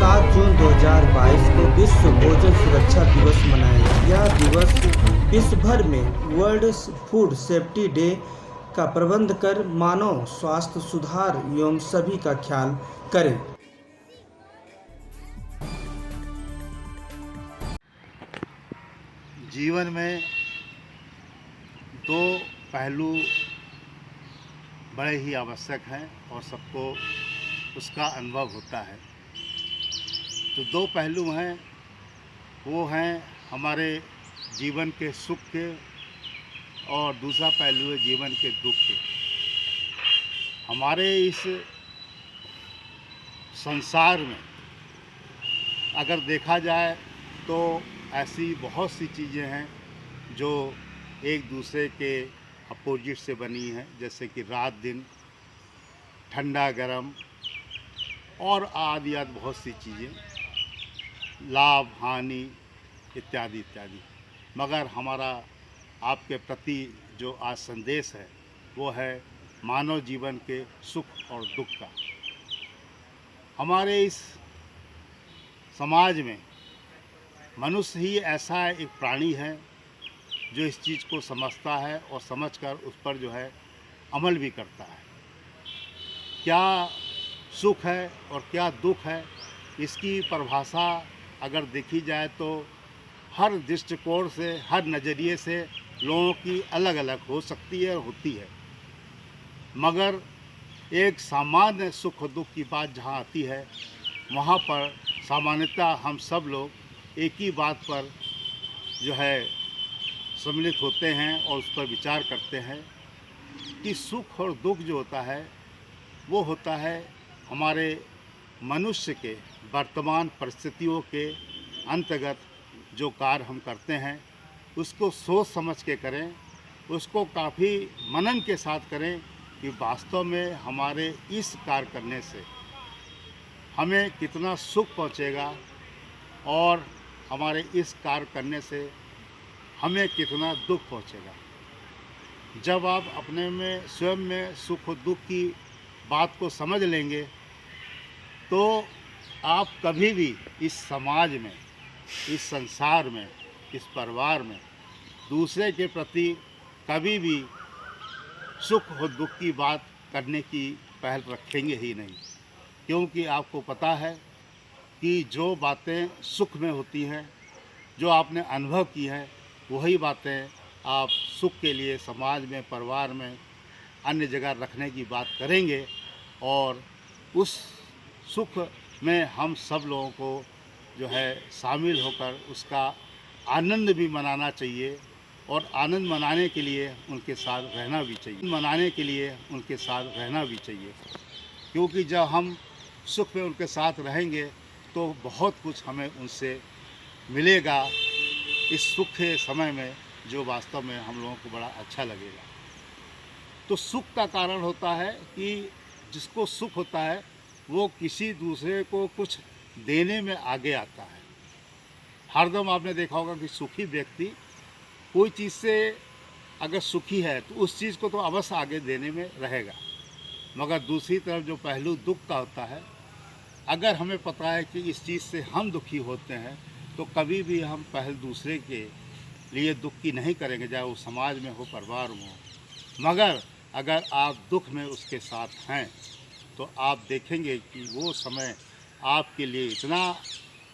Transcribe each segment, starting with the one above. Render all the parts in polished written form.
7 जून 2022 को विश्व भोजन सुरक्षा दिवस मनाया। यह दिवस विश्व भर में वर्ल्ड फूड सेफ्टी डे का प्रबंध कर मानव स्वास्थ्य सुधार एवं सभी का ख्याल करें। जीवन में दो पहलू बड़े ही आवश्यक हैं और सबको उसका अनुभव होता है। तो दो पहलू हैं, वो हैं हमारे जीवन के सुख के और दूसरा पहलू है जीवन के दुख के। हमारे इस संसार में अगर देखा जाए तो ऐसी बहुत सी चीज़ें हैं जो एक दूसरे के अपोजिट से बनी हैं, जैसे कि रात दिन, ठंडा गरम और आदि आदि बहुत सी चीज़ें, लाभ हानि इत्यादि इत्यादि। मगर हमारा आपके प्रति जो आज संदेश है वो है मानव जीवन के सुख और दुख का। हमारे इस समाज में मनुष्य ही ऐसा एक प्राणी है जो इस चीज़ को समझता है और समझकर उस पर जो है अमल भी करता है। क्या सुख है और क्या दुख है, इसकी परिभाषा अगर देखी जाए तो हर दृष्टिकोण से, हर नज़रिए से लोगों की अलग अलग हो सकती है और होती है। मगर एक सामान्य सुख और दुख की बात जहाँ आती है, वहाँ पर सामान्यतः हम सब लोग एक ही बात पर जो है सम्मिलित होते हैं और उस पर विचार करते हैं कि सुख और दुख जो होता है वो होता है हमारे मनुष्य के वर्तमान परिस्थितियों के अंतर्गत जो कार्य हम करते हैं उसको सोच समझ के करें, उसको काफ़ी मनन के साथ करें कि वास्तव में हमारे इस कार्य करने से हमें कितना सुख पहुंचेगा और हमारे इस कार्य करने से हमें कितना दुख पहुंचेगा। जब आप अपने में स्वयं में सुख और दुख की बात को समझ लेंगे तो आप कभी भी इस समाज में, इस संसार में, इस परिवार में दूसरे के प्रति कभी भी सुख और दुख की बात करने की पहल रखेंगे ही नहीं। क्योंकि आपको पता है कि जो बातें सुख में होती हैं, जो आपने अनुभव की है, वही बातें आप सुख के लिए समाज में, परिवार में, अन्य जगह रखने की बात करेंगे और उस सुख में हम सब लोगों को जो है शामिल होकर उसका आनंद भी मनाना चाहिए और आनंद मनाने के लिए उनके साथ रहना भी चाहिए। क्योंकि जब हम सुख में उनके साथ रहेंगे तो बहुत कुछ हमें उनसे मिलेगा इस सुख के समय में, जो वास्तव में हम लोगों को बड़ा अच्छा लगेगा। तो सुख का कारण होता है कि जिसको सुख होता है वो किसी दूसरे को कुछ देने में आगे आता है। हरदम आपने देखा होगा कि सुखी व्यक्ति कोई चीज़ से अगर सुखी है तो उस चीज़ को तो अवश्य आगे देने में रहेगा। मगर दूसरी तरफ जो पहलू दुख का होता है, अगर हमें पता है कि इस चीज़ से हम दुखी होते हैं तो कभी भी हम पहल दूसरे के लिए दुख की नहीं करेंगे, चाहे वो समाज में हो, परिवार में हो। मगर अगर आप दुख में उसके साथ हैं तो आप देखेंगे कि वो समय आपके लिए इतना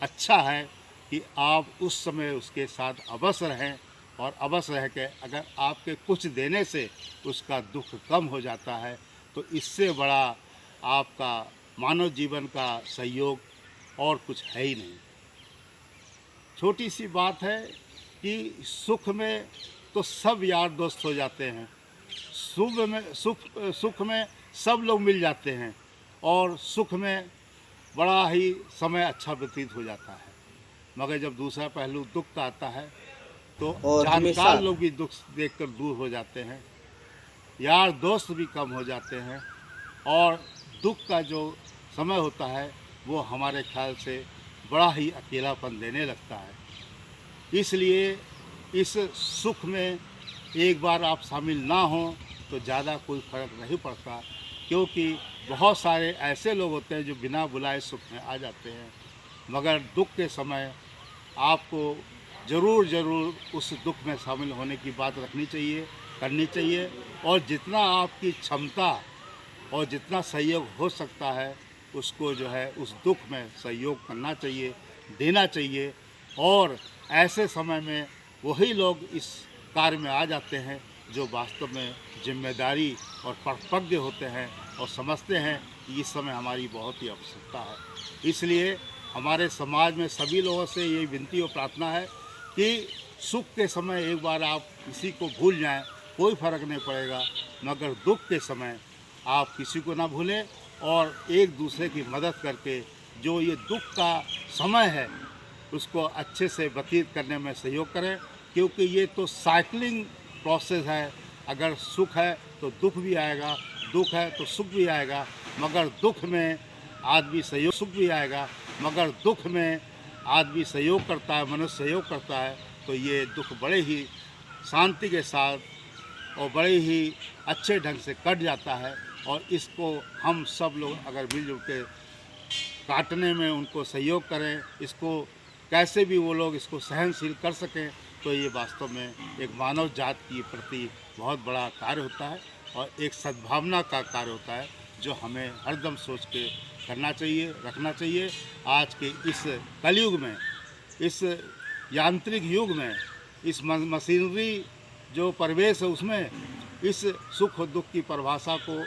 अच्छा है कि आप उस समय उसके साथ अवश्य रहें और अवश्य रह के अगर आपके कुछ देने से उसका दुख कम हो जाता है तो इससे बड़ा आपका मानव जीवन का सहयोग और कुछ है ही नहीं। छोटी सी बात है कि सुख में तो सब यार दोस्त हो जाते हैं, सुख में सब लोग मिल जाते हैं और सुख में बड़ा ही समय अच्छा व्यतीत हो जाता है। मगर जब दूसरा पहलू दुख का आता है तो जानकार लोग भी दुख देखकर दूर हो जाते हैं, यार दोस्त भी कम हो जाते हैं और दुख का जो समय होता है वो हमारे ख्याल से बड़ा ही अकेलापन देने लगता है। इसलिए इस सुख में एक बार आप शामिल ना हों तो ज़्यादा कोई फ़र्क नहीं पड़ता, क्योंकि बहुत सारे ऐसे लोग होते हैं जो बिना बुलाए सुख में आ जाते हैं मगर दुख के समय आपको ज़रूर उस दुख में शामिल होने की बात रखनी चाहिए, करनी चाहिए, और जितना आपकी क्षमता और जितना सहयोग हो सकता है उसको जो है उस दुख में सहयोग करना चाहिए, देना चाहिए। और ऐसे समय में वही लोग इस कार्य में आ जाते हैं जो वास्तव में जिम्मेदारी और परिपक्व होते हैं और समझते हैं कि इस समय हमारी बहुत ही आवश्यकता है। इसलिए हमारे समाज में सभी लोगों से ये विनती और प्रार्थना है कि सुख के समय एक बार आप किसी को भूल जाएं, कोई फ़र्क नहीं पड़ेगा, मगर दुख के समय आप किसी को ना भूलें और एक दूसरे की मदद करके जो ये दुख का समय है उसको अच्छे से व्यतीत करने में सहयोग करें, क्योंकि ये तो साइक्लिंग प्रोसेस है। अगर सुख है तो दुख भी आएगा, दुख है तो सुख भी आएगा, मगर दुख में आदमी सहयोग, सुख भी आएगा, मगर दुख में आदमी सहयोग करता है, मनुष्य सहयोग करता है, तो ये दुख बड़े ही शांति के साथ और बड़े ही अच्छे ढंग से कट जाता है। और इसको हम सब लोग अगर मिलजुल के काटने में उनको सहयोग करें, इसको कैसे भी वो लोग इसको सहनशील कर सकें, तो ये वास्तव में एक मानव जात की प्रति बहुत बड़ा कार्य होता है और एक सद्भावना का कार्य होता है जो हमें हरदम सोच के करना चाहिए, रखना चाहिए। आज के इस कलयुग में, इस यांत्रिक युग में, इस मशीनरी जो परिवेश है उसमें इस सुख और दुख की परिभाषा को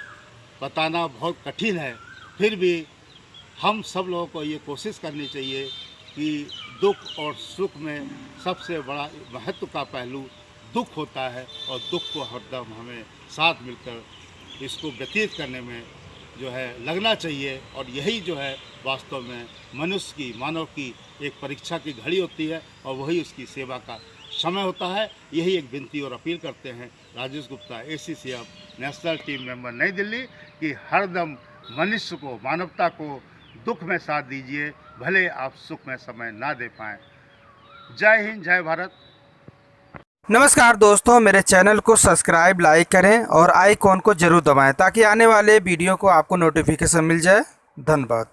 बताना बहुत कठिन है। फिर भी हम सब लोगों को ये कोशिश करनी चाहिए कि दुख और सुख में सबसे बड़ा महत्व का पहलू दुख होता है और दुख को हरदम हमें साथ मिलकर इसको व्यतीत करने में जो है लगना चाहिए। और यही जो है वास्तव में मनुष्य की, मानव की एक परीक्षा की घड़ी होती है और वही उसकी सेवा का समय होता है। यही एक विनती और अपील करते हैं Rajesh Gupta, ACCF national team member, नई दिल्ली, कि हरदम मनुष्य को, मानवता को दुख में साथ दीजिए, भले आप सुख में समय ना दे पाएँ। जय हिंद, जय भारत। नमस्कार दोस्तों, मेरे चैनल को सब्सक्राइब, लाइक करें और आइकॉन को जरूर दबाएं ताकि आने वाले वीडियो को आपको नोटिफिकेशन मिल जाए। धन्यवाद।